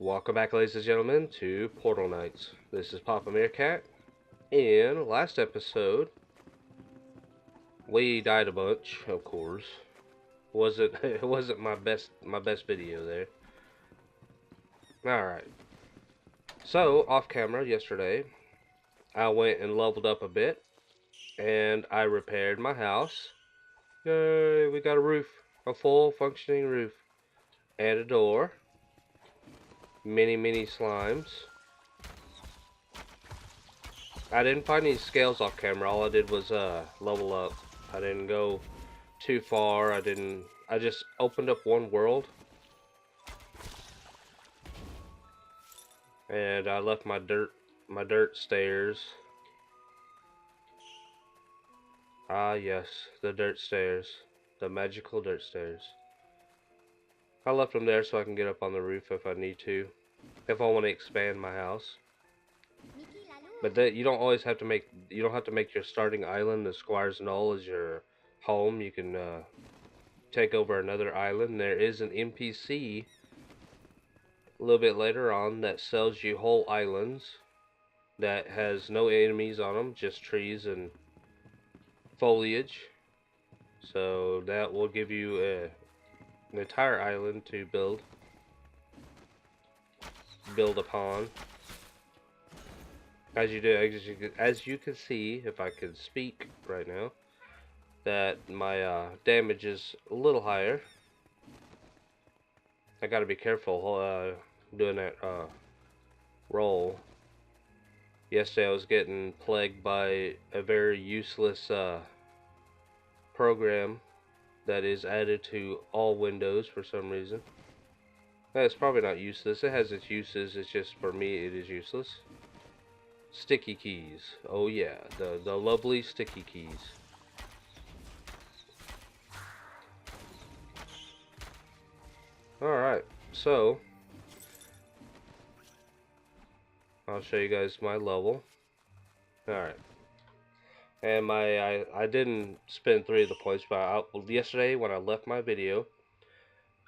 Welcome back, ladies and gentlemen, to Portal Nights. This is Papa.Meerkat. In last episode, we died a bunch, of course. It wasn't my best video there. Alright. So, off camera yesterday, I went and leveled up a bit, and I repaired my house. Yay, we got a roof. A full functioning roof. And a door. Many slimes. I didn't find any scales off camera. All I did was level up. I didn't go too far. I just opened up one world. And I left my dirt stairs. Ah yes, the dirt stairs. The magical dirt stairs. I left them there so I can get up on the roof if I need to. If I want to expand my house. But that you don't always have to make your starting island, the Squire's Knoll, as your home. You can take over another island. There is an NPC a little bit later on that sells you whole islands that has no enemies on them, just trees and foliage. So that will give you an entire island to build upon. As you can see, if I could speak right now, that my damage is a little higher. I gotta be careful doing that roll. Yesterday I was getting plagued by a very useless program that is added to all Windows for some reason. It's probably not useless. It has its uses. It's just, for me, it is useless. Sticky keys. Oh yeah, the lovely sticky keys. Alright, so I'll show you guys my level. Alright. And I didn't spend 3 of the points, but yesterday when I left my video,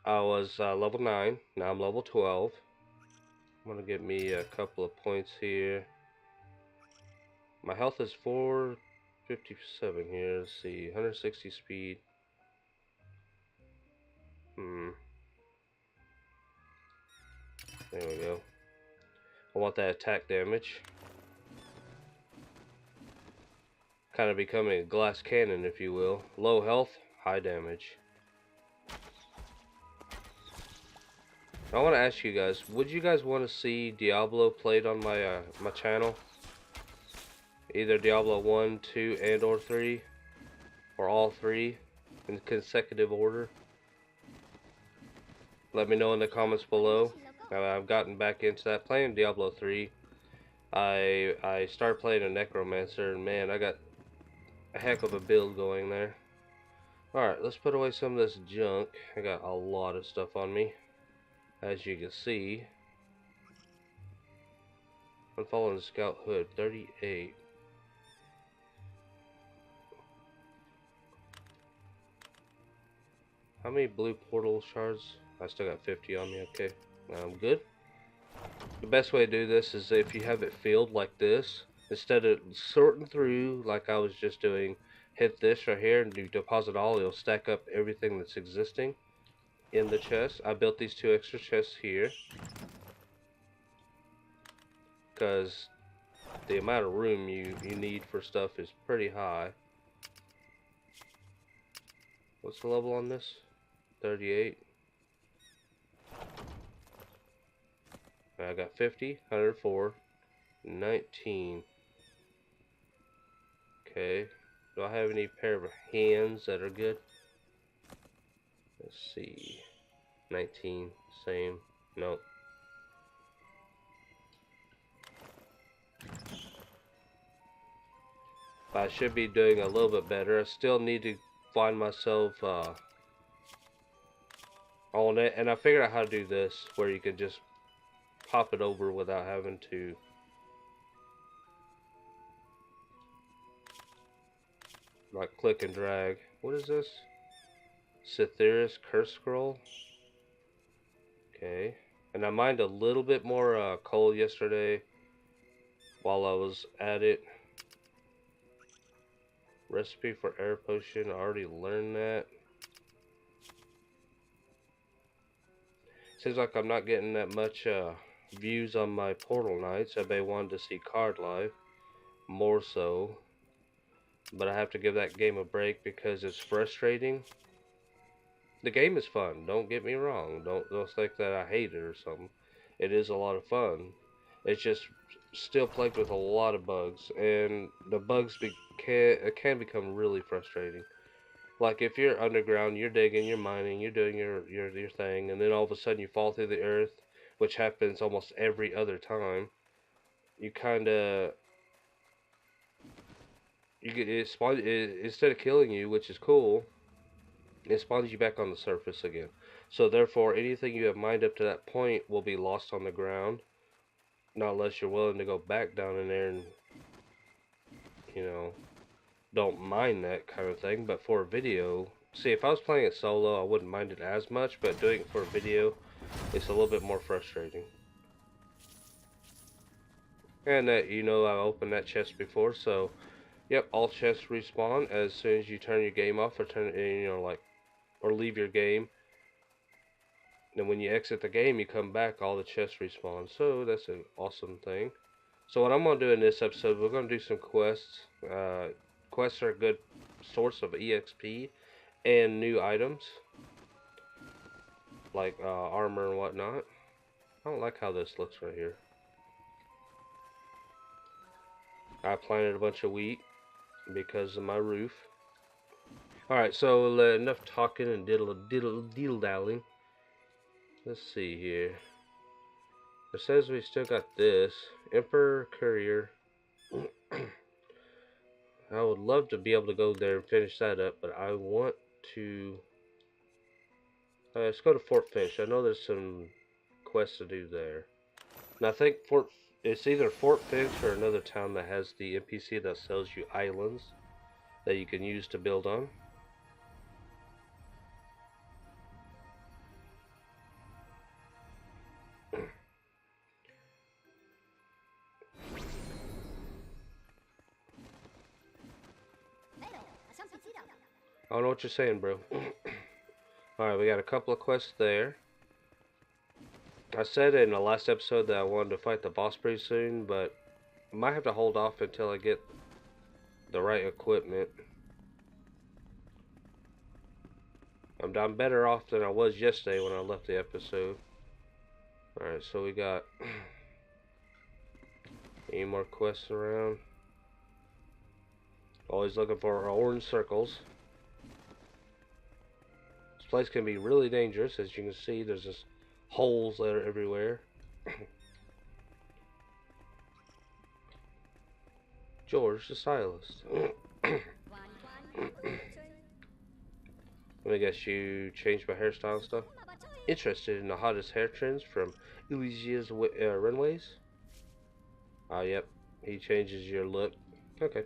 I was level 9. Now I'm level 12. I'm gonna get me a couple of points here. My health is 457 here. Let's see, 160 speed. There we go. I want that attack damage. Kind of becoming a glass cannon, if you will. Low health, high damage. I want to ask you guys, would you guys want to see Diablo played on my my channel? Either Diablo 1, 2, and or 3, or all 3 in consecutive order? Let me know in the comments below. I've gotten back into that, playing Diablo 3. I started playing a Necromancer, and man, I got a heck of a build going there. Alright, let's put away some of this junk. I got a lot of stuff on me, as you can see. Unfallen Scout Hood, 38. How many blue portal shards? I still got 50 on me, okay. I'm good. The best way to do this is if you have it filled like this, instead of sorting through like I was just doing, hit this right here and do deposit all. It'll stack up everything that's existing in the chest. I built these 2 extra chests here because the amount of room you need for stuff is pretty high. What's the level on this? 38. I got 50, 104, 19. Okay. Do I have any pair of hands that are good? Let's see. 19. Same. Nope. I should be doing a little bit better. I still need to find myself on it. And I figured out how to do this, where you can just pop it over without having to like click and drag. What is this? Cytheris Curse Scroll. Okay. And I mined a little bit more coal yesterday while I was at it. Recipe for air potion, I already learned that. Seems like I'm not getting that much views on my Portal nights. Everybody wanted to see Card Life more so. But I have to give that game a break because it's frustrating. The game is fun, don't get me wrong. Don't think that I hate it or something. It is a lot of fun. It's just still plagued with a lot of bugs, and the bugs can become really frustrating. Like if you're underground, you're digging, you're mining, you're doing your thing, and then all of a sudden you fall through the earth, which happens almost every other time. You kind of you get instead of killing you, which is cool, it spawns you back on the surface again. So therefore, anything you have mined up to that point will be lost on the ground, not unless you're willing to go back down in there and you know don't mind that kind of thing. But for a video, see, if I was playing it solo, I wouldn't mind it as much, but doing it for a video, it's a little bit more frustrating. And that, I opened that chest before, so yep, all chests respawn as soon as you turn your game off or or leave your game. And when you exit the game, you come back, all the chests respawn. So that's an awesome thing. So what I'm gonna do in this episode, we're gonna do some quests. Quests are a good source of EXP and new items like armor and whatnot. I don't like how this looks right here. I planted a bunch of wheat because of my roof. Alright, so enough talking and diddle-dallying. Let's see here. It says we still got this. Emperor Courier. I would love to be able to go there and finish that up, but I want to... let's go to Fort Finch. I know there's some quests to do there. And I think it's either Fort Finch or another town that has the NPC that sells you islands that you can use to build on. I don't know what you're saying, bro. Alright, we got a couple of quests there. I said in the last episode that I wanted to fight the boss pretty soon, but I might have to hold off until I get the right equipment. I'm better off than I was yesterday when I left the episode. Alright, so we got any more quests around. Always looking for orange circles. This place can be really dangerous. As you can see, there's just holes that are everywhere. George the Stylist. Let me guess, you changed my hairstyle and stuff? Interested in the hottest hair trends from Elysia's runways? Ah, yep. He changes your look. Okay.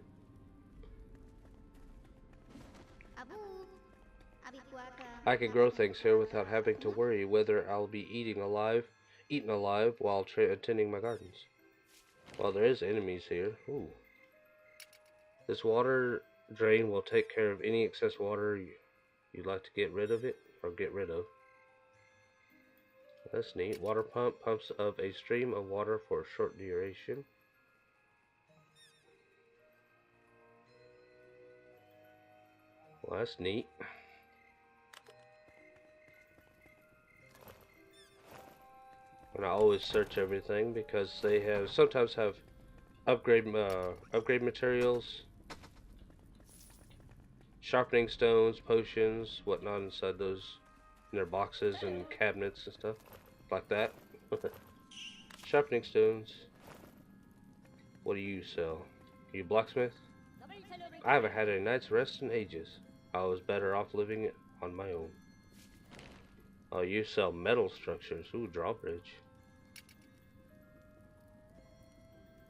I can grow things here without having to worry whether I'll be eaten alive while attending my gardens. Well, there is enemies here. Ooh. This water drain will take care of any excess water you'd like to get rid of it, or get rid of. That's neat. Water pump pumps up a stream of water for a short duration. Well, that's neat. And I always search everything because they sometimes have upgrade materials, sharpening stones, potions, whatnot inside those in their boxes and cabinets and stuff like that. Sharpening stones. What do you sell? You blacksmith? I haven't had a night's rest in ages. I was better off living on my own. Oh, you sell metal structures. Ooh, drawbridge.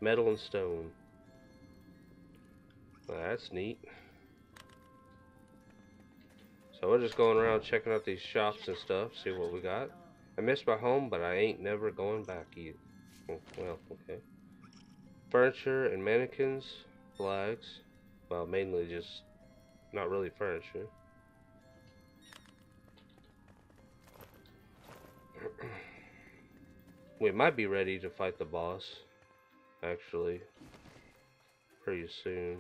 Metal and stone. Well, that's neat. So we're just going around checking out these shops and stuff, see what we got. I miss my home, but I ain't never going back either. Oh, well, okay. Furniture and mannequins, flags. Well, mainly just not really furniture. We might be ready to fight the boss, actually, pretty soon.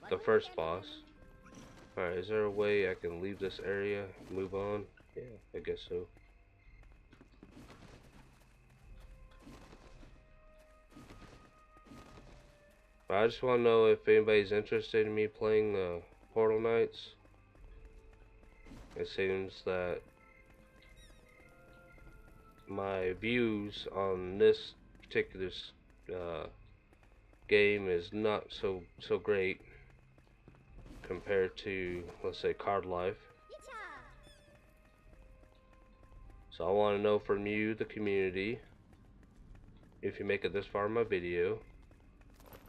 The first boss. Alright, is there a way I can leave this area, move on? Yeah, I guess so. But I just want to know if anybody's interested in me playing the Portal Knights. It seems that my views on this particular uh, game is not so great compared to, let's say, Card Life. So I want to know from you, the community, if you make it this far in my video,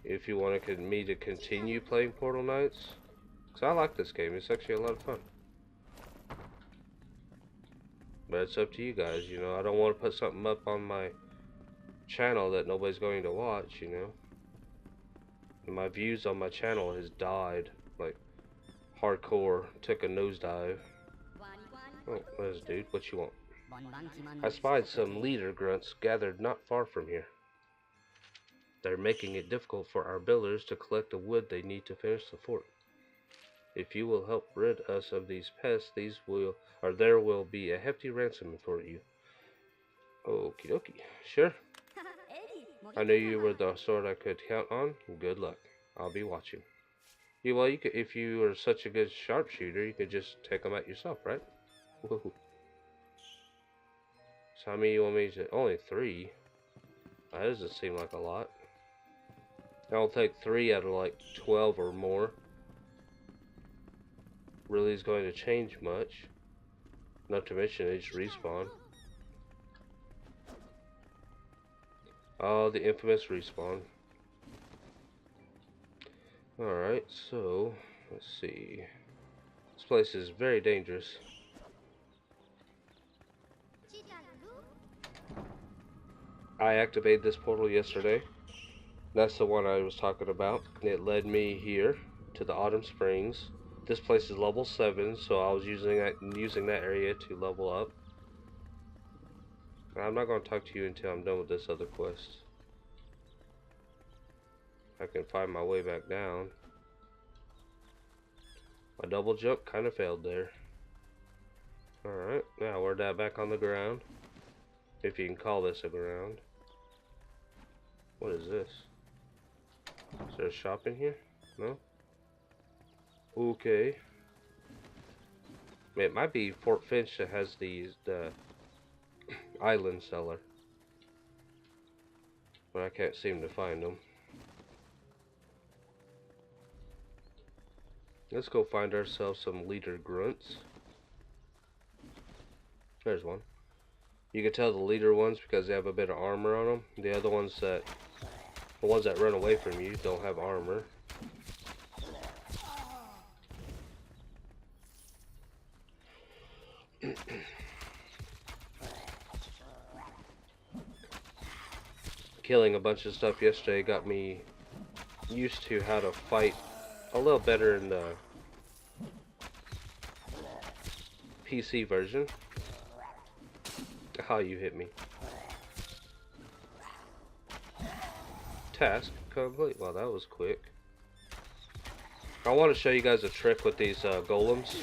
if you want me to continue playing Portal Knights. Because I like this game, it's actually a lot of fun. But it's up to you guys, you know. I don't want to put something up on my channel that nobody's going to watch, you know. And my views on my channel has died, like, hardcore, took a nosedive. Oh, there's a dude, what you want? I spied some leader grunts gathered not far from here. They're making it difficult for our builders to collect the wood they need to finish the fort. If you will help rid us of these pests, there will be a hefty ransom for you. Okie dokie. Sure. I knew you were the sort I could count on. Good luck. I'll be watching. Yeah, well, you could, if you are such a good sharpshooter, you could just take them out yourself, right? Woohoo. So how many you want me to? Only 3. That doesn't seem like a lot. I'll take 3 out of like 12 or more. Really is going to change much. Not to mention they just respawn. Oh, the infamous respawn. Alright, so let's see. This place is very dangerous. I activated this portal yesterday. That's the one I was talking about. It led me here to the Autumn Springs. This place is level 7, so I was using that area to level up. I'm not going to talk to you until I'm done with this other quest. I can find my way back down. My double jump kind of failed there. Alright, now we're back on the ground. If you can call this a ground. What is this? Is there a shop in here? No? Okay. It might be Fort Finch that has the island seller. But I can't seem to find them. Let's go find ourselves some leader grunts. There's one. You can tell the leader ones because they have a bit of armor on them. The other ones the ones that run away from you don't have armor. Killing a bunch of stuff yesterday got me used to how to fight a little better in the PC version. How you hit me. Task complete. Wow, that was quick. I want to show you guys a trick with these golems.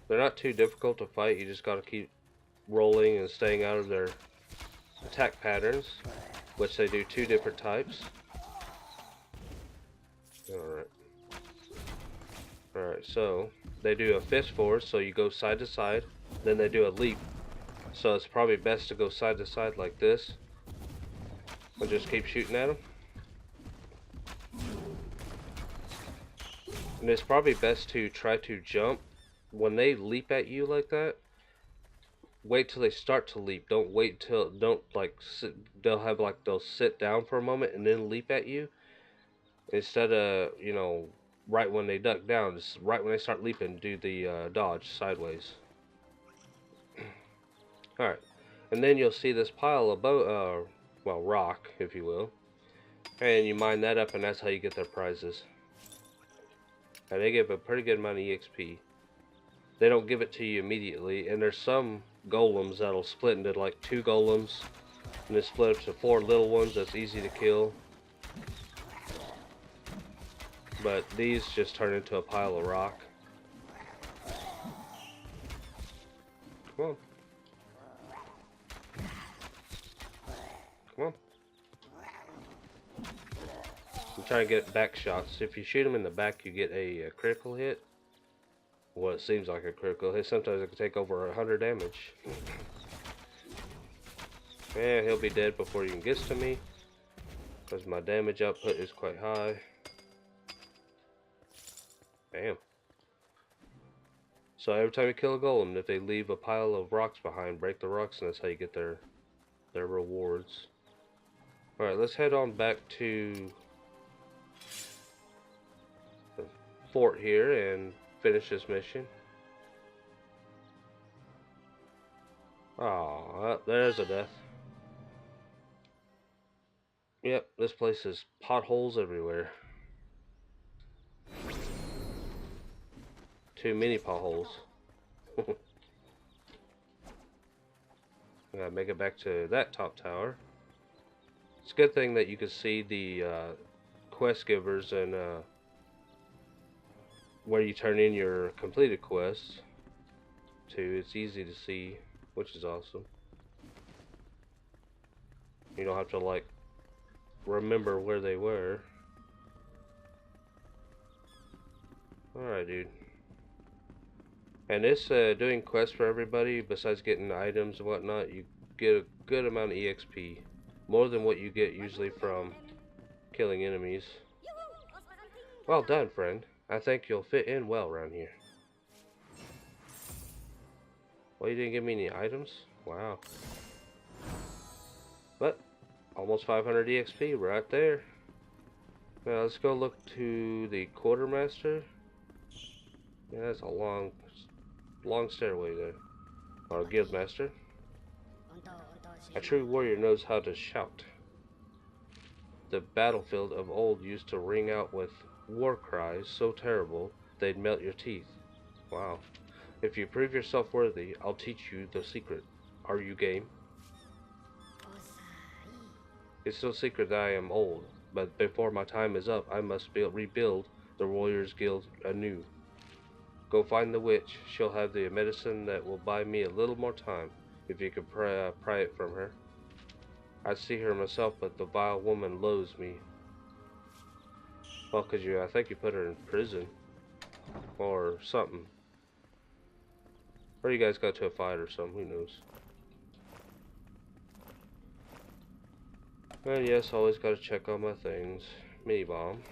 They're not too difficult to fight. You just got to keep rolling and staying out of their attack patterns, which they do 2 different types. Alright, so they do a fist forward, so you go side to side. Then they do a leap. So it's probably best to go side to side like this. And just keep shooting at them. And it's probably best to try to jump. When they leap at you like that, wait till they start to leap. Don't wait till, don't like sit, they'll sit down for a moment and then leap at you. Instead of, you know, right when they duck down, just right when they start leaping, do the dodge sideways. Alright, and then you'll see this pile of well, rock, if you will, and you mine that up, and that's how you get their prizes. And they give a pretty good amount of EXP. They don't give it to you immediately, and there's some golems that'll split into like 2 golems, and then split up to 4 little ones that's easy to kill. But these just turn into a pile of rock. Come on. Come on. I'm trying to get back shots. If you shoot them in the back, you get a critical hit. Well, it seems like a critical hit. Sometimes it can take over 100 damage. And he'll be dead before he even gets to me, because my damage output is quite high. Bam. So every time you kill a golem, if they leave a pile of rocks behind, break the rocks, and that's how you get their rewards. Alright, let's head on back to the fort here and finish this mission. Oh, there's a death. Yep, this place is potholes everywhere. Too many potholes. Gotta make it back to that top tower. It's a good thing that you can see the quest givers and where you turn in your completed quests too. It's easy to see, which is awesome. You don't have to like remember where they were. Alright, dude. And this doing quests for everybody, besides getting items and whatnot, you get a good amount of EXP. More than what you get usually from killing enemies. Well done, friend. I think you'll fit in well around here. Well, you didn't give me any items? Wow. But, almost 500 EXP right there. Now let's go look to the quartermaster. Yeah, that's a long stairway there. Or guildmaster. A true warrior knows how to shout. The battlefield of old used to ring out with war cries so terrible they'd melt your teeth. Wow. If you prove yourself worthy, I'll teach you the secret. Are you game? It's no secret that I am old, but before my time is up, I must rebuild the Warriors Guild anew. Go find the witch. She'll have the medicine that will buy me a little more time, if you could pry it from her. I'd see her myself, but the vile woman loathes me. Well, cause I think you put her in prison. Or something. Or you guys got to a fight or something, who knows. And yes, always gotta check on my things. Mini bomb.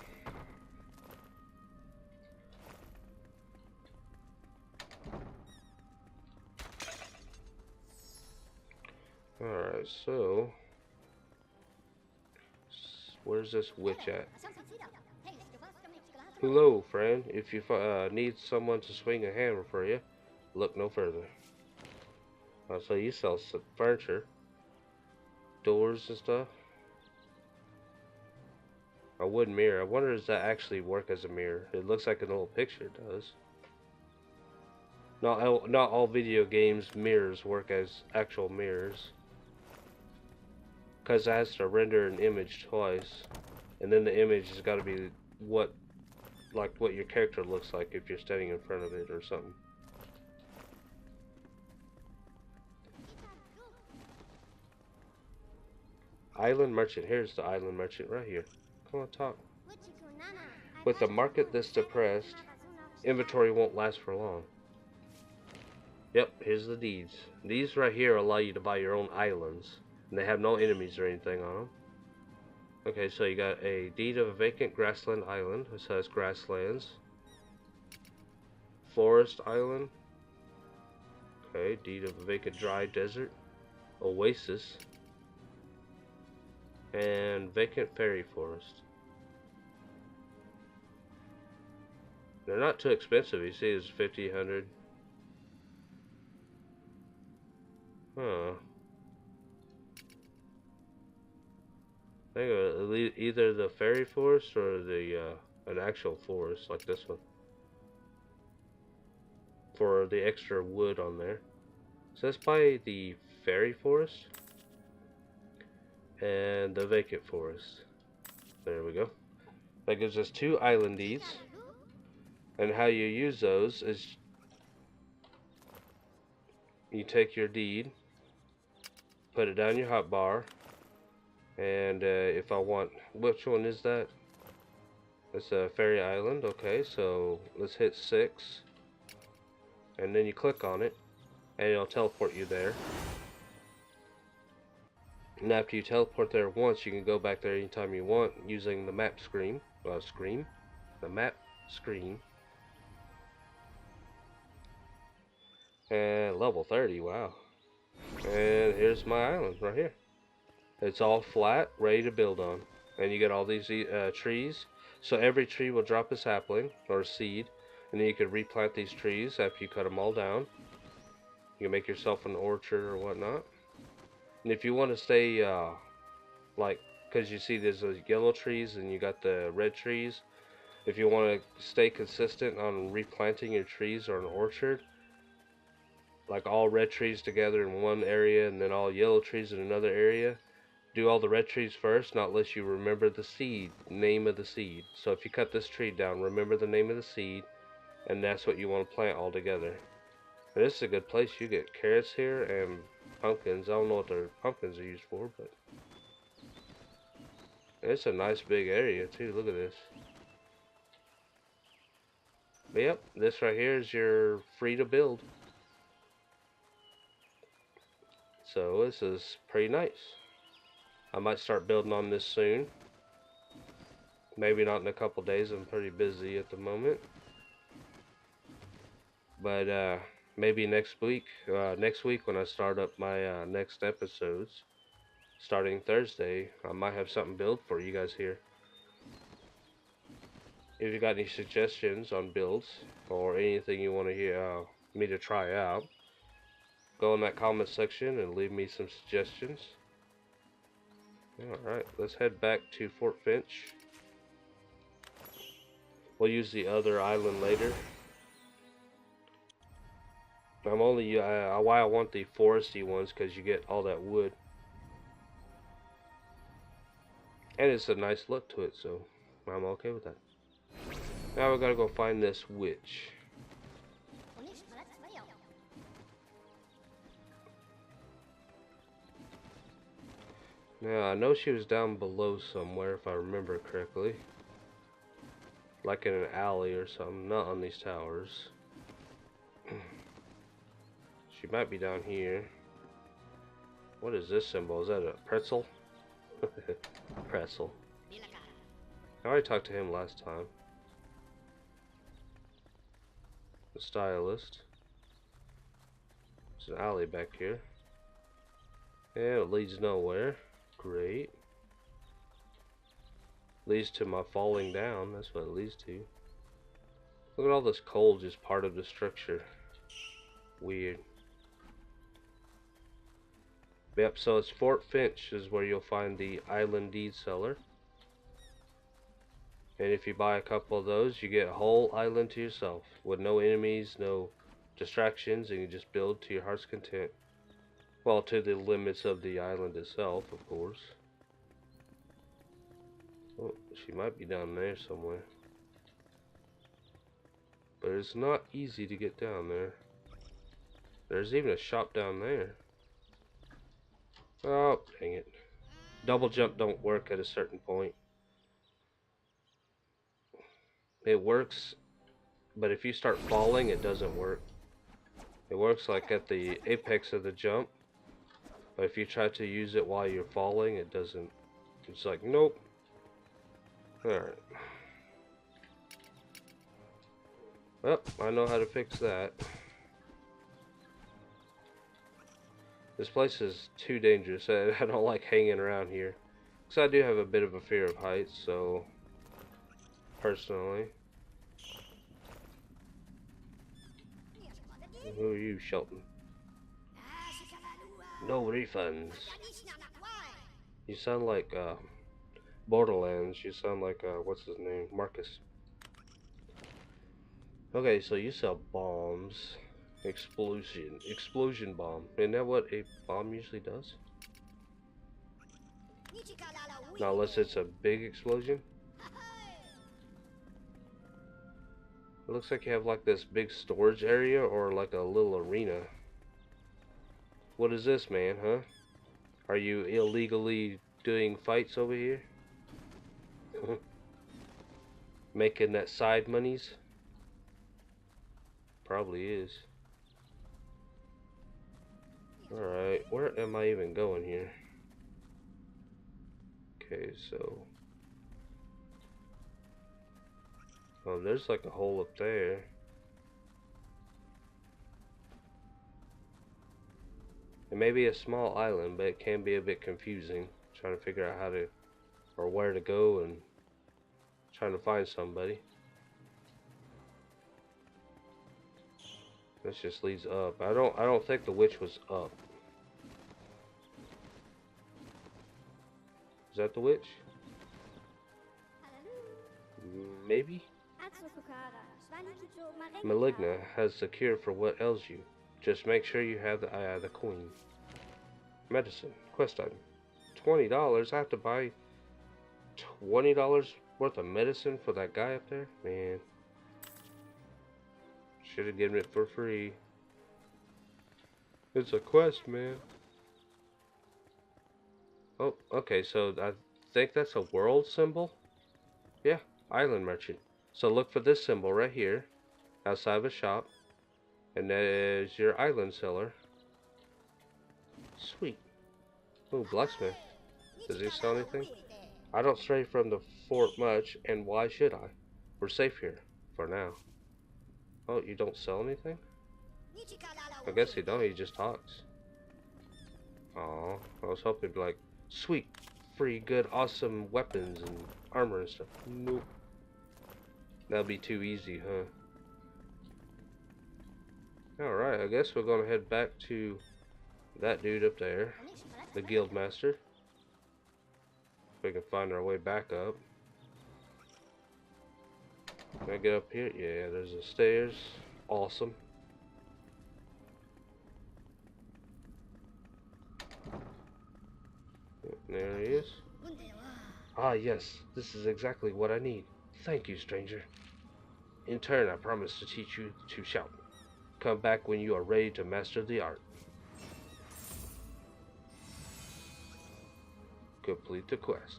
Alright, so where's this witch at? Hello, friend. If you need someone to swing a hammer for you, look no further. So you sell some furniture, doors and stuff. A wooden mirror. I wonder does that actually work as a mirror? It looks like an old picture does. Not all video games mirrors work as actual mirrors. Because it has to render an image twice. And then the image has got to be what your character looks like if you're standing in front of it or something. Island merchant. Here's the island merchant right here. Come on, talk. With the market this depressed, inventory won't last for long. Yep, here's the deeds. These right here allow you to buy your own islands. And they have no enemies or anything on them. Okay, so you got a deed of a vacant grassland island. This has grasslands. Forest island. Okay, deed of a vacant dry desert. Oasis. And vacant fairy forest. They're not too expensive. You see, it's 50, 100. Huh. I think either the fairy forest or the an actual forest like this one for the extra wood on there. So let's buy the fairy forest and the vacant forest. There we go. That gives us 2 island deeds. And how you use those is you take your deed, put it down your hotbar, and if I want, which one is that? It's a fairy island. Okay, so let's hit 6, and then you click on it, and it'll teleport you there. And after you teleport there once, you can go back there anytime you want using the map screen. The map screen. And level 30, wow. And here's my island right here. It's all flat, ready to build on. And you get all these trees. So every tree will drop a sapling or a seed. And then you can replant these trees after you cut them all down. You can make yourself an orchard or whatnot. And if you want to stay, like, because you see there's those yellow trees and you got the red trees. If you want to stay consistent on replanting your trees or an orchard, like all red trees together in one area and then all yellow trees in another area, do all the red trees first, not unless you remember the seed, name of the seed. So if you cut this tree down, remember the name of the seed, and that's what you want to plant all together. And this is a good place. You get carrots here and pumpkins. I don't know what their pumpkins are used for, but it's a nice big area too. Look at this. But yep, this right here is your free to build. So this is pretty nice. I might start building on this soon. Maybe not in a couple days. I'm pretty busy at the moment. But maybe next week. Next week when I start up my next episodes, starting Thursday, I might have something built for you guys here. If you got any suggestions on builds or anything you want to hear me to try out, go in that comment section and leave me some suggestions. Alright, let's head back to Fort Finch. We'll use the other island later. I'm only why I want the foresty ones, because you get all that wood. And it's a nice look to it, so I'm okay with that. Now we gotta go find this witch. Now I know she was down below somewhere if I remember correctly. Like in an alley or something, not on these towers. She might be down here. What is this symbol? Is that a pretzel? Pretzel. I already talked to him last time. The stylist. There's an alley back here. And it leads nowhere. Great. Leads to my falling down. That's what it leads to. Look at all this coal just part of the structure. Weird. Yep, so it's Fort Finch is where you'll find the island deed seller. And if you buy a couple of those, you get a whole island to yourself with no enemies, no distractions, and you just build to your heart's content. Well, to the limits of the island itself, of course. Oh, she might be down there somewhere. But it's not easy to get down there. There's even a shop down there. Oh, dang it. Double jump don't work at a certain point. It works, but if you start falling, it doesn't work. It works like at the apex of the jump, but if you try to use it while you're falling, it doesn't. It's like, nope. Alright. Well, I know how to fix that. This place is too dangerous. I don't like hanging around here. Because I do have a bit of a fear of heights, so... Personally. New Shelton. No refunds. You sound like Borderlands. You sound like what's his name? Marcus. Okay, so you sell bombs. Explosion bomb. Isn't that what a bomb usually does? Not unless it's a big explosion. It looks like you have like this big storage area or like a little arena. What is this, man, huh? Are you illegally doing fights over here? Making that side monies? Probably is. Alright, where am I even going here? Okay, so... oh, there's like a hole up there. It may be a small island, but it can be a bit confusing. Trying to figure out how to... or where to go and... trying to find somebody. This just leads up. I don't think the witch was up. Is that the witch? Maybe? Maligna has the cure for what ails you. Just make sure you have the coin. Medicine. Quest item. $20? I have to buy $20 worth of medicine for that guy up there? Man. Should have given it for free. It's a quest, man. Oh, okay, so I think that's a world symbol? Yeah, island merchant. So look for this symbol right here, outside of a shop. And that is your island seller. Sweet. Oh, blacksmith. Does he sell anything? I don't stray from the fort much, and why should I? We're safe here, for now. Oh, you don't sell anything? I guess he don't, he just talks. Aw, I was hoping to be like, sweet, free, good, awesome weapons and armor and stuff. Nope. That'd be too easy, huh? Alright, I guess we're gonna head back to that dude up there, the guild master. If we can find our way back up. Can I get up here? Yeah, there's the stairs. Awesome. There he is. Ah, yes, this is exactly what I need. Thank you, stranger. In turn, I promise to teach you to shout. Come back when you are ready to master the art. Complete the quest.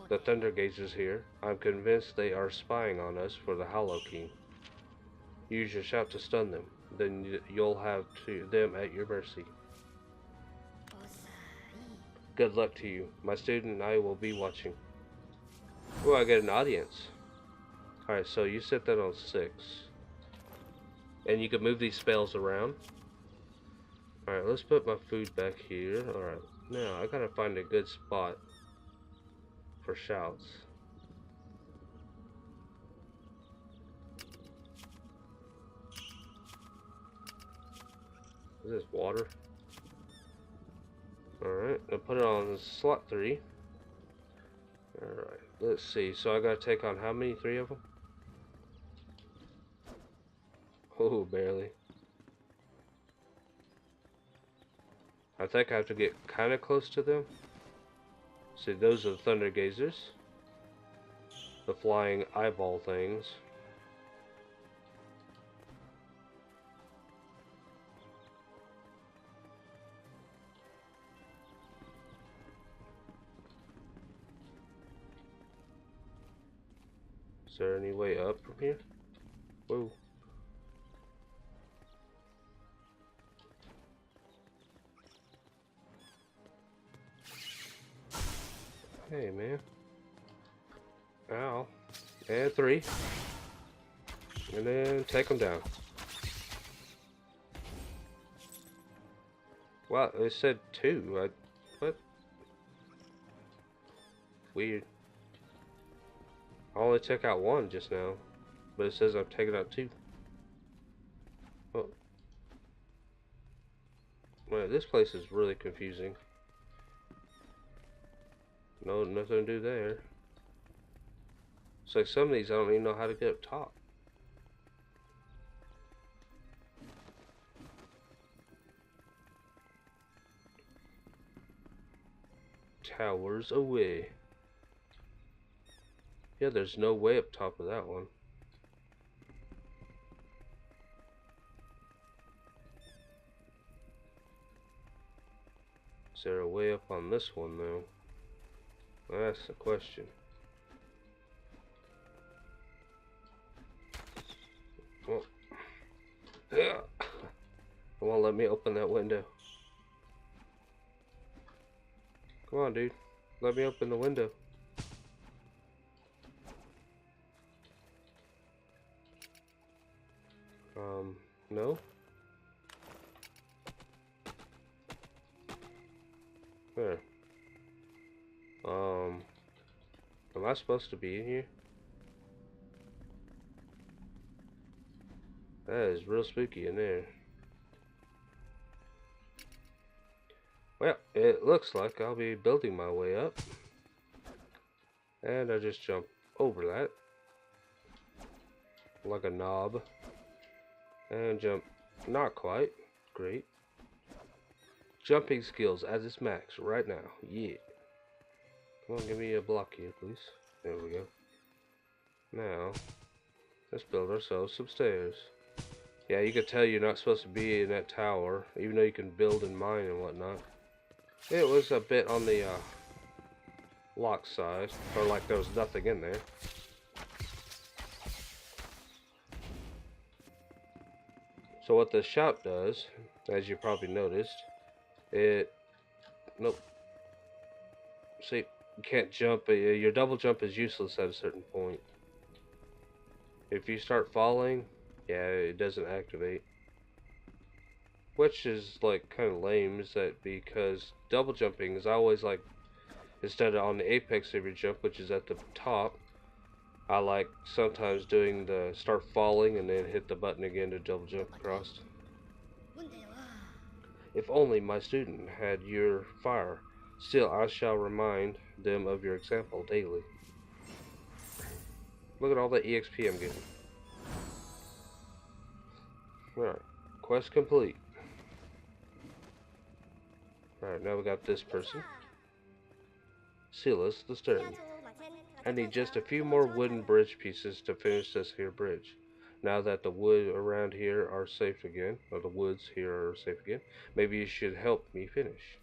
The Thunder Gazers here. I'm convinced they are spying on us for the Hollow King. Use your shout to stun them. Then you'll have them at your mercy. Good luck to you. My student and I will be watching. Oh, I get an audience. Alright, so you set that on 6. And you can move these spells around. Alright, let's put my food back here. Alright, now I gotta find a good spot for shouts. Is this water? Alright, I'll put it on slot 3. Alright, let's see. So I gotta take on how many? 3 of them? Oh, barely. I think I have to get kind of close to them. See, those are the Thunder Gazers. The flying eyeball things. Is there any way up from here? Whoa. Hey, man. Ow. And 3. And then take them down. Wow, it said 2. What? Weird. I only took out 1 just now. But it says I've taken out 2. Oh, man, this place is really confusing. No, nothing to do there. It's like some of these I don't even know how to get up top. Towers away. Yeah, there's no way up top of that one. Is there a way up on this one though? That's the question. Well, yeah. It won't let me open that window. Come on, dude. Let me open the window. No? There. Am I supposed to be in here? That is real spooky in there. Well, it looks like I'll be building my way up. And I just jump over that. Like a knob. And jump. Not quite. Great. Jumping skills at its max right now. Yeah. Come on, give me a block here, please. There we go. Now, let's build ourselves some stairs. Yeah, you could tell you're not supposed to be in that tower, even though you can build and mine and whatnot. It was a bit on the lock side, or like there was nothing in there. So what the shout does, as you probably noticed, nope. See, you can't jump. Your double jump is useless at a certain point. If you start falling, yeah, it doesn't activate. Which is like kind of lame, is that because double jumping is always like, instead of on the apex of your jump, which is at the top, I like sometimes doing the start falling and then hit the button again to double jump across. If only my student had your fire. Still, I shall remind them of your example daily. Look at all the EXP I'm getting. Alright, quest complete. Alright, now we got this person. Silas the Stern. I need just a few more wooden bridge pieces to finish this here bridge. Now that the wood around here are safe again, or the woods here are safe again, maybe you should help me finish.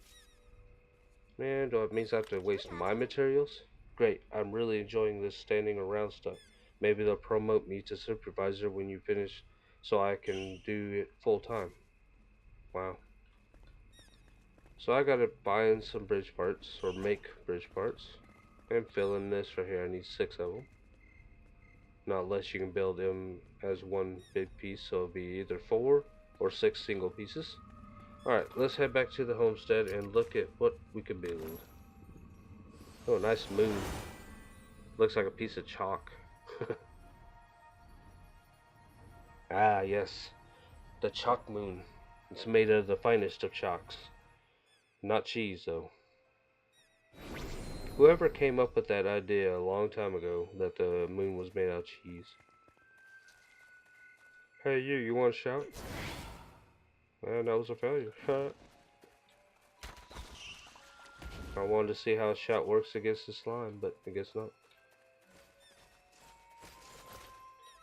Man, do it means I have to waste my materials? Great, I'm really enjoying this standing around stuff. Maybe they'll promote me to supervisor when you finish so I can do it full time. Wow. So I gotta buy in some bridge parts, or make bridge parts. And fill in this right here. I need 6 of them. Not unless you can build them as one big piece, so it'll be either 4 or 6 single pieces. Alright, let's head back to the homestead and look at what we can build. Oh, nice moon. Looks like a piece of chalk. Ah, yes. The chalk moon. It's made of the finest of chalks. Not cheese, though. Whoever came up with that idea a long time ago, that the moon was made out of cheese. Hey you want to shout? Man, that was a failure. I wanted to see how a shout works against the slime, but I guess not.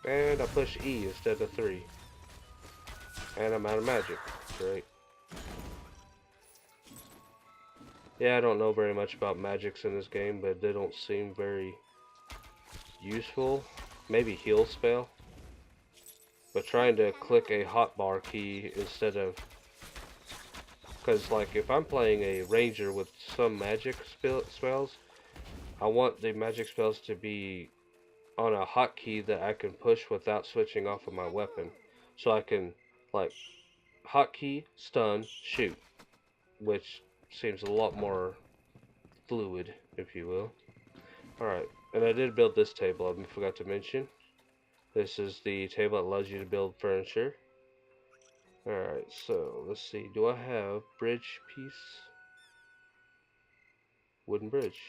And I push E instead of 3. And I'm out of magic. Great. Yeah, I don't know very much about magics in this game, but they don't seem very useful. Maybe heal spell. But trying to click a hotbar key instead of... Because, like, if I'm playing a ranger with some magic spells, I want the magic spells to be on a hotkey that I can push without switching off of my weapon. So I can, like, hotkey, stun, shoot. Which seems a lot more fluid, if you will. Alright, and I did build this table, I forgot to mention. This is the table that allows you to build furniture. Alright, so let's see. Do I have bridge piece? Wooden bridge.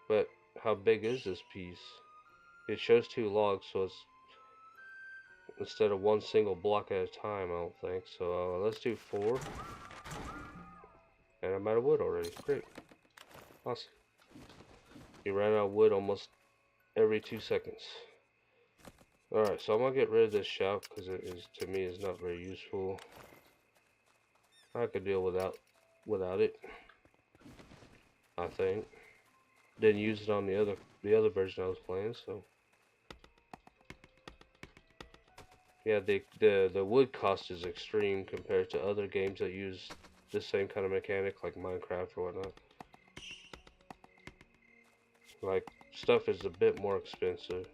But how big is this piece? It shows 2 logs, so it's instead of one single block at a time, I don't think. So let's do 4. And I'm out of wood already. Great. Awesome. You ran out of wood almost every 2 seconds. Alright, so I'm gonna get rid of this shop because it is, to me, is not very useful. I could deal without it, I think. Didn't use it on the other version I was playing, so yeah, the wood cost is extreme compared to other games that use the same kind of mechanic like Minecraft or whatnot. Like, stuff is a bit more expensive.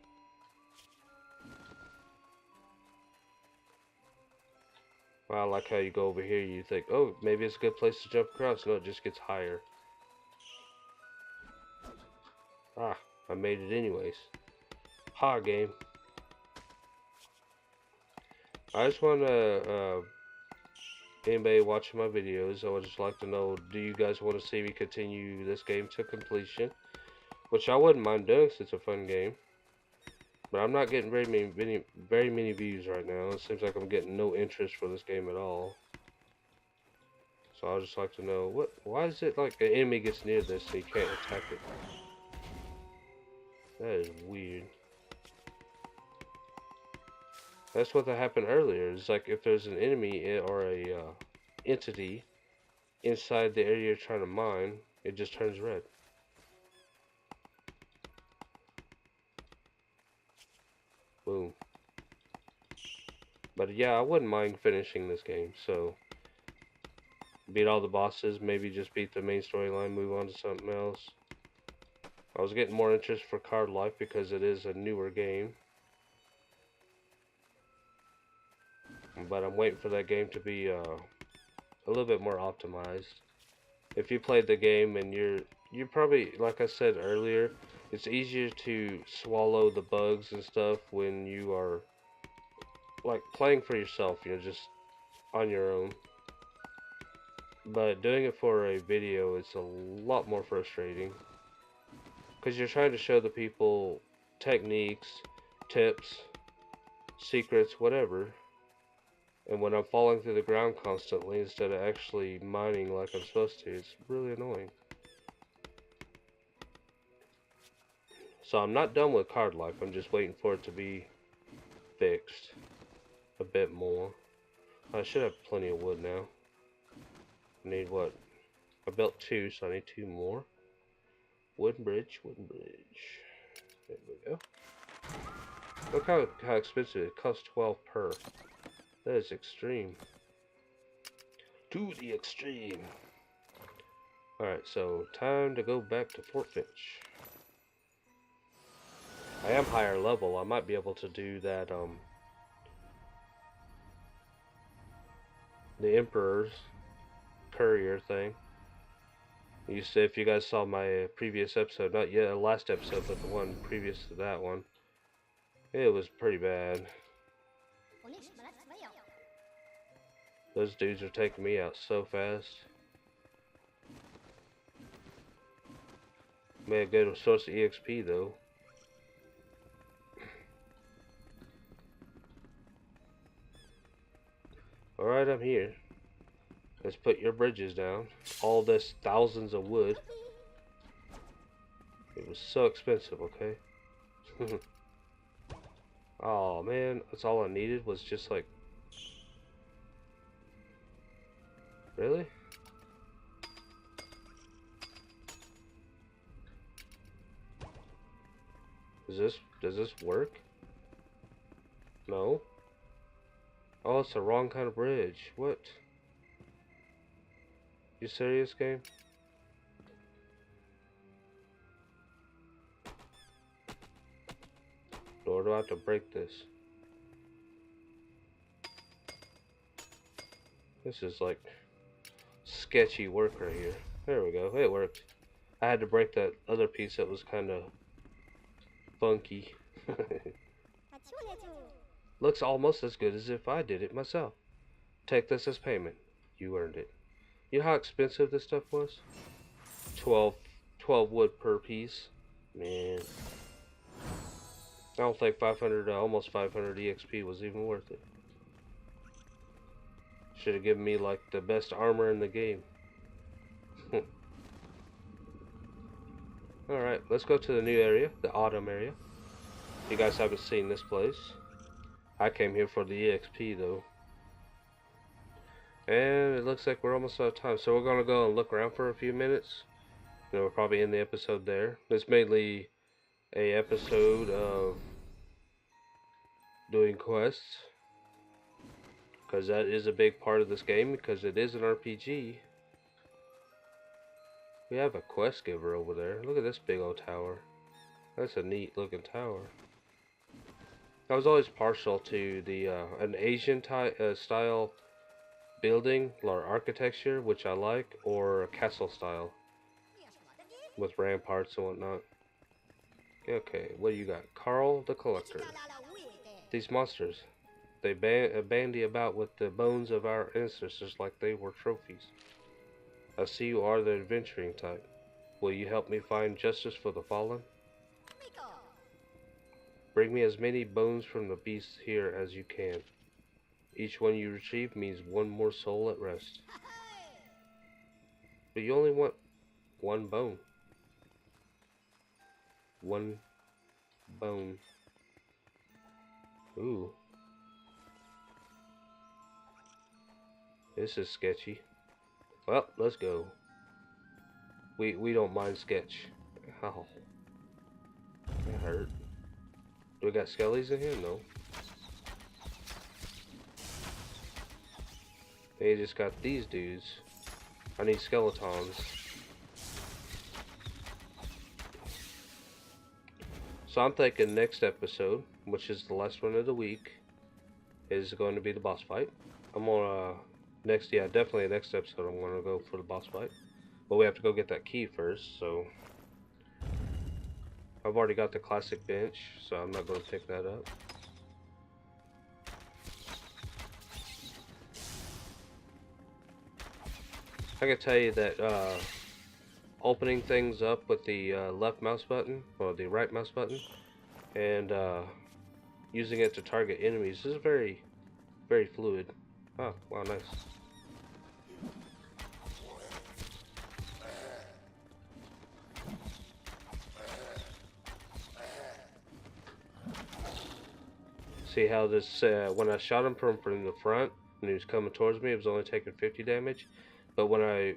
Well, I like how you go over here, you think, oh, maybe it's a good place to jump across. No, it just gets higher. Ah, I made it anyways. Ha, game. I just want to, anybody watching my videos, I would just like to know, do you guys want to see me continue this game to completion? Which I wouldn't mind doing since it's a fun game. But I'm not getting very many views right now. It seems like I'm getting no interest for this game at all. So I'd just like to know, why is it like an enemy gets near this and you can't attack it? That is weird. That's what happened earlier. It's like if there's an enemy or a entity inside the area you're trying to mine, it just turns red. Boom. But yeah, I wouldn't mind finishing this game. So beat all the bosses, maybe just beat the main storyline, move on to something else. I was getting more interest for Card Life because it is a newer game. But I'm waiting for that game to be a little bit more optimized. If you played the game and you're probably, like I said earlier, it's easier to swallow the bugs and stuff when you are like playing for yourself, just on your own. But doing it for a video is a lot more frustrating because you're trying to show the people techniques, tips, secrets, whatever. And when I'm falling through the ground constantly instead of actually mining like I'm supposed to, it's really annoying. So I'm not done with Card Life, I'm just waiting for it to be fixed a bit more. I should have plenty of wood now. I need what? I built 2, so I need 2 more. Wooden bridge, wooden bridge. There we go. Look how expensive it costs 12 per. That is extreme. To the extreme. Alright, so time to go back to Fort Finch. I am higher level. I might be able to do that, the Emperor's courier thing. You said, if you guys saw my previous episode, not yet last episode, but the one previous to that one, it was pretty bad. Those dudes are taking me out so fast. Made a good source of EXP though. Alright, I'm here. Let's put your bridges down. All this thousands of wood. It was so expensive, okay? Oh man, that's all I needed was just like... Really? Does this work? No? Oh, it's the wrong kind of bridge. What? You serious, game? Or do I have to break this? This is like sketchy work right here. There we go. It worked. I had to break that other piece that was kind of funky. Looks almost as good as if I did it myself. Take this as payment. You earned it. You know how expensive this stuff was? 12, 12 wood per piece. Man, I don't think 500, almost 500 EXP was even worth it. Should have given me like the best armor in the game. Alright, let's go to the new area, the autumn area. You guys haven't seen this place. I came here for the EXP though. And it looks like we're almost out of time, so we're gonna go and look around for a few minutes. We'll probably end the episode there. It's mainly a episode of doing quests, because that is a big part of this game, because it is an RPG. We have a quest giver over there. Look at this big old tower. That's a neat looking tower. I was always partial to the an Asian style building or architecture, which I like, or a castle style with ramparts and whatnot. Okay, what do you got? Carl the Collector. These monsters, they bandy about with the bones of our ancestors like they were trophies. I see you are the adventuring type. Will you help me find justice for the fallen? Bring me as many bones from the beasts here as you can. Each one you retrieve means one more soul at rest. But you only want one bone. One bone. Ooh. This is sketchy. Well, let's go. We don't mind sketch. Ow. That hurt. Do we got skellies in here? No. They just got these dudes. I need skeletons. So I'm thinking next episode, which is the last one of the week, is going to be the boss fight. I'm gonna definitely next episode I'm gonna go for the boss fight. But we have to go get that key first, so I've already got the classic bench, so I'm not gonna pick that up. I can tell you that opening things up with the left mouse button, or the right mouse button, and using it to target enemies is very, very fluid. Oh, wow, nice. See how this, when I shot him from the front, and he was coming towards me, it was only taking 50 damage. But when I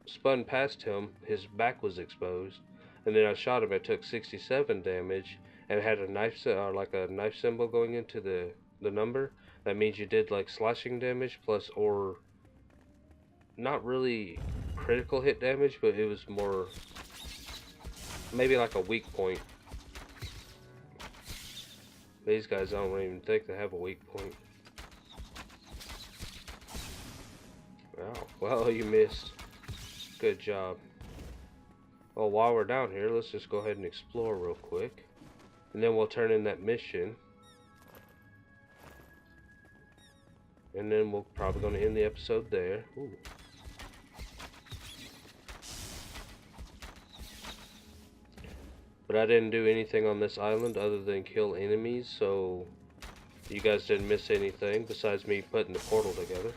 spun past him, his back was exposed. And then I shot him, it took 67 damage, and it had a knife, like a knife symbol going into the number. That means you did like slashing damage plus, or not really critical hit damage, but it was more, maybe like a weak point. These guys, I don't even think they have a weak point. Wow, well, you missed. Good job. Well, while we're down here, let's just go ahead and explore real quick. And then we'll turn in that mission. And then we're probably going to end the episode there. Ooh. But I didn't do anything on this island other than kill enemies, so you guys didn't miss anything besides me putting the portal together.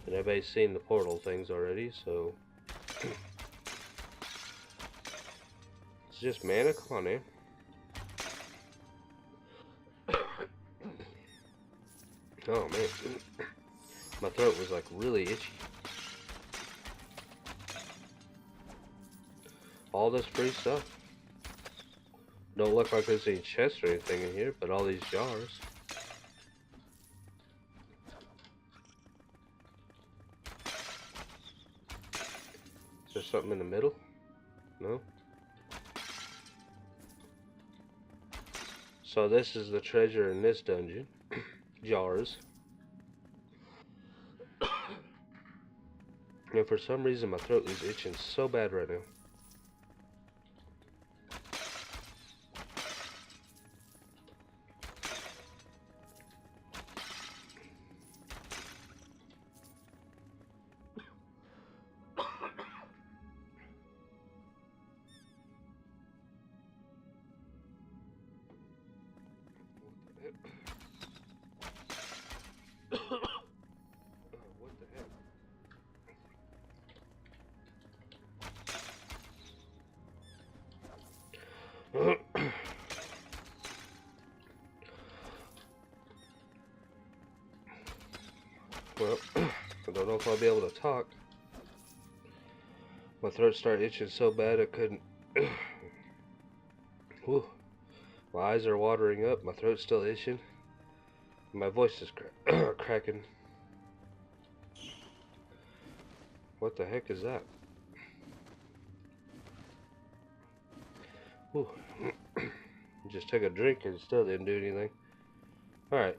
And everybody's seen the portal things already, so it's just mana. Come on, man. Oh man, my throat was like really itchy. All this free stuff. Don't look like there's any chests or anything in here, but all these jars. Is there something in the middle? No? So this is the treasure in this dungeon. Jars. And for some reason my throat is itching so bad right now. What the heck? Well, I don't know if I'll be able to talk. My throat started itching so bad I couldn't. Whew. My eyes are watering up. My throat's still itching. My voice is cracking. What the heck is that? Whew. Just took a drink and still didn't do anything. Alright.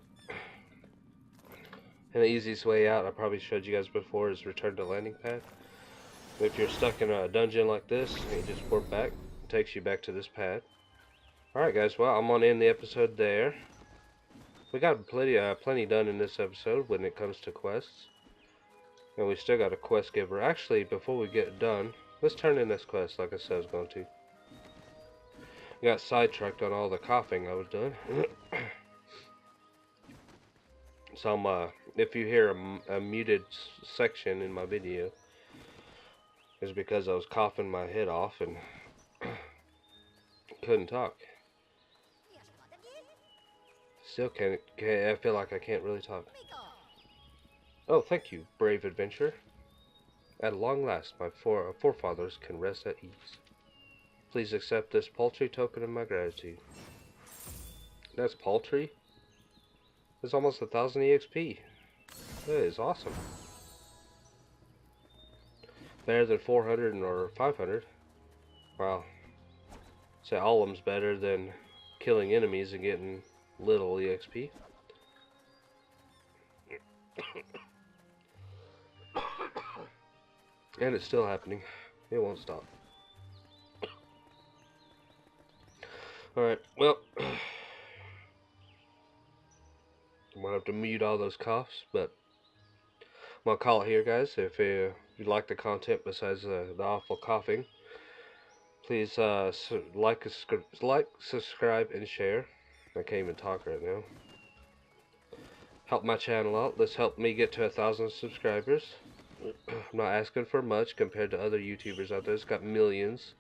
And the easiest way out, I probably showed you guys before, is return to landing pad. If you're stuck in a dungeon like this, you just warp back. It takes you back to this pad. Alright guys, well, I'm gonna end the episode there. We got plenty done in this episode when it comes to quests. And we still got a quest giver. Actually, before we get done, let's turn in this quest like I said I was going to. I got sidetracked on all the coughing I was doing. So if you hear a muted section in my video, it's because I was coughing my head off and couldn't talk. Still I feel like I can't really talk. Oh, thank you, brave adventurer. At long last, my forefathers can rest at ease. Please accept this paltry token of my gratitude. That's paltry? That's almost 1,000 EXP. That is awesome. Better than 400 or 500. Wow. Say all of them's better than killing enemies and getting little EXP. And it's still happening. It won't stop. Alright, well, I'm gonna have to mute all those coughs, but I'm gonna call it here, guys. If you like the content besides the awful coughing, please like, subscribe, and share. I can't even talk right now. Help my channel out. Let's help me get to 1,000 subscribers. I'm not asking for much compared to other YouTubers out there. It's got millions.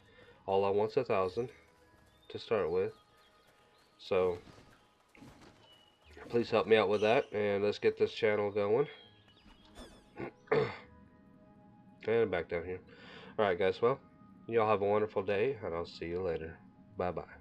All I want's 1,000 to start with. So please help me out with that, and let's get this channel going. And back down here. Alright guys, well, y'all have a wonderful day, and I'll see you later. Bye bye.